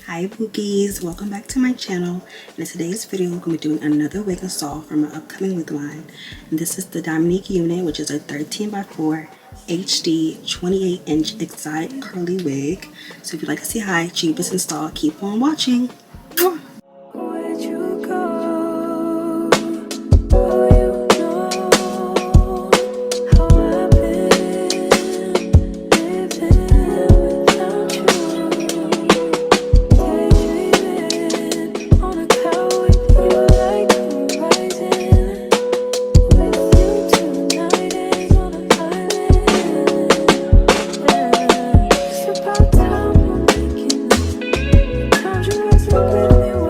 Hi bookies, welcome back to my channel. In today's video, I'm going to be doing another wig install from an upcoming wig line. And this is the Diamonique unit, which is a 13x4 HD 28-inch exotic curly wig. So if you'd like to see how I achieve this install, keep on watching. Mwah! Where'd you go? With me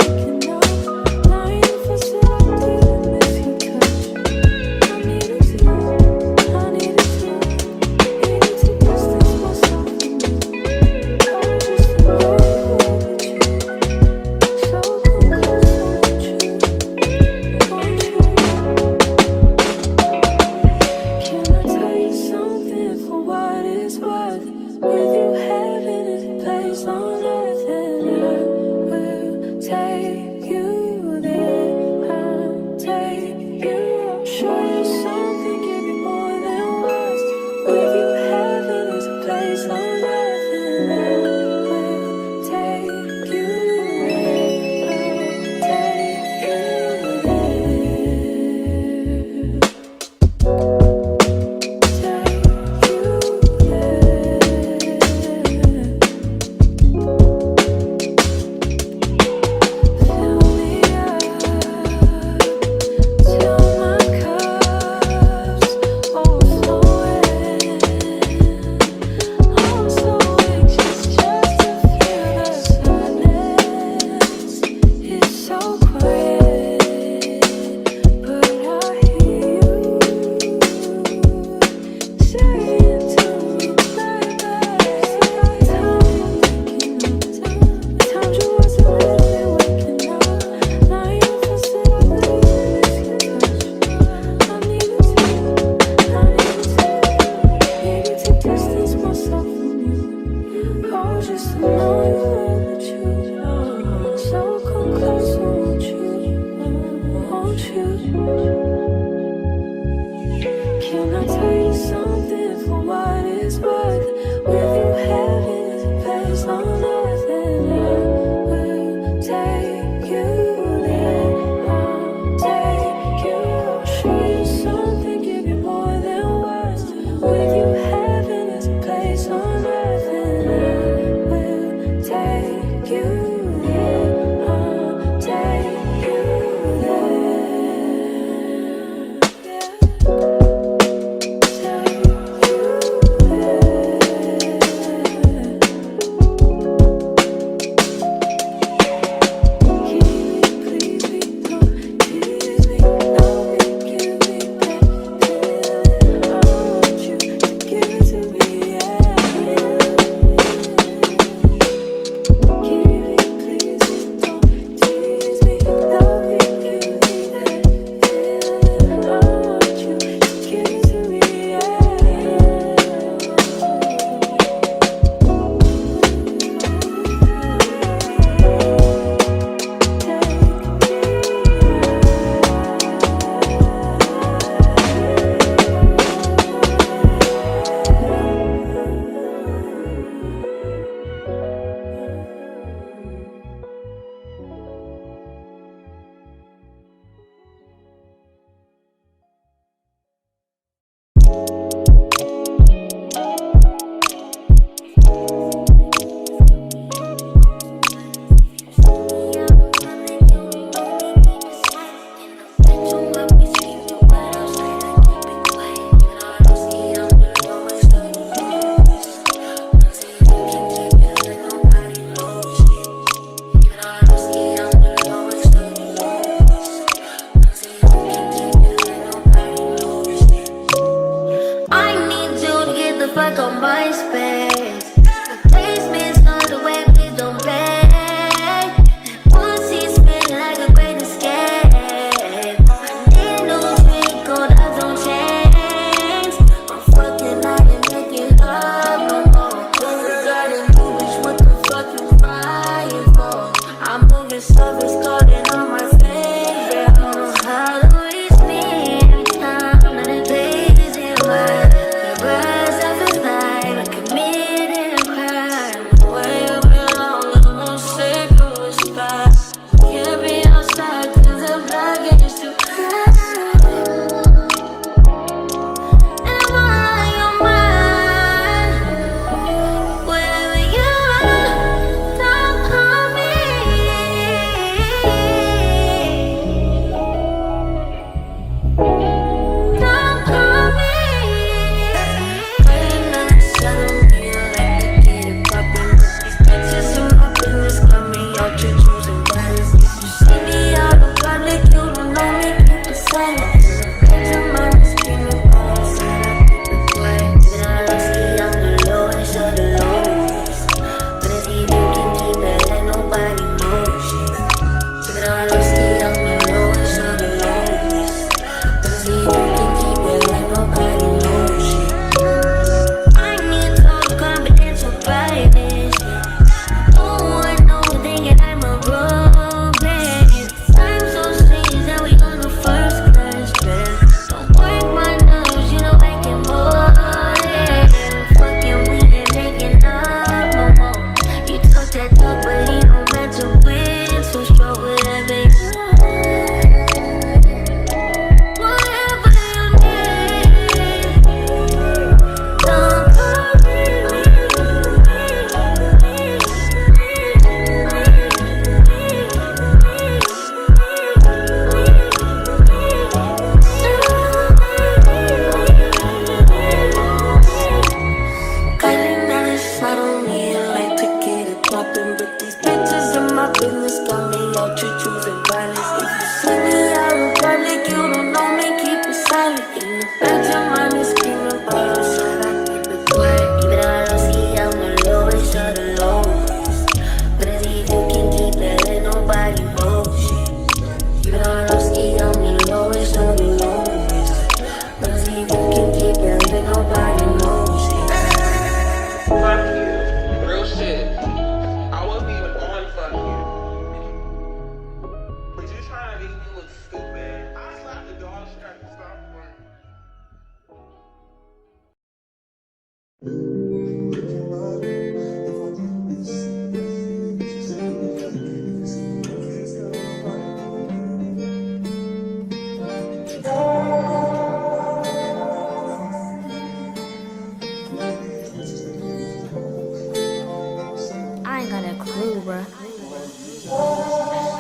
ain't got a clue, bro.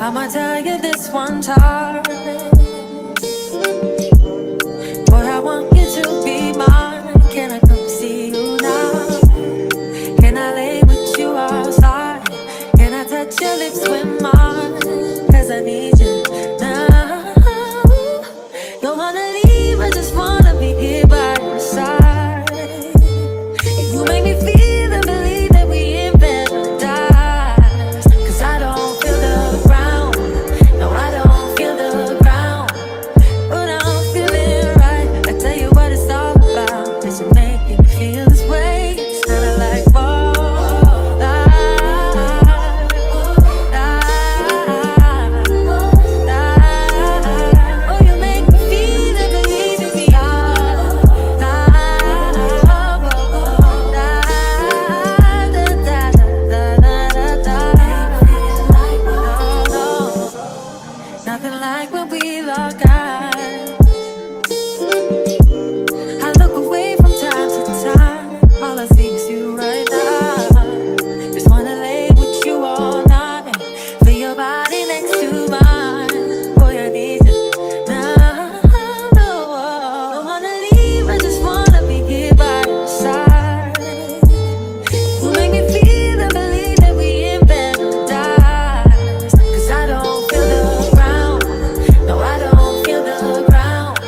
I'ma tell you this one time. Boy, I want you to be mine. Can I come see you now? Can I lay with you outside? Can I touch your lips with mine? Cause I need you now. Don't wanna leave, I just wanna be here by your side. You make me feel and believe that we in paradise. Cause I don't feel the ground. No, I don't feel the ground. But I'm feeling right. I tell you what it's all about. Cause you make me feel this way. It's kinda like whoa. Oh, you make me feel and believe in me. Nothing like when we lock eyes. I look away from time to time. All I see is you right now. Just wanna lay with you all night. Feel your body next to mine. Boy, I need you now. Don't wanna leave, I just wanna be here by your side. You make me feel and believe that we in paradise. Cause I don't feel the ground. No, I don't feel the ground.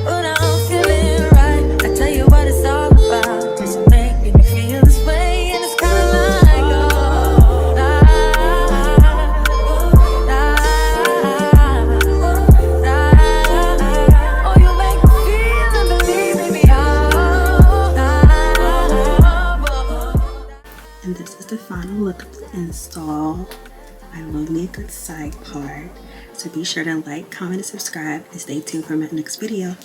But I'm feeling right. I tell you what it's all about. Cause you make me feel this way. And it's kinda like oh, you make me feel and believe in me. And this is the final look of the install. I love me a good side part. So be sure to like, comment, and subscribe, and stay tuned for my next video.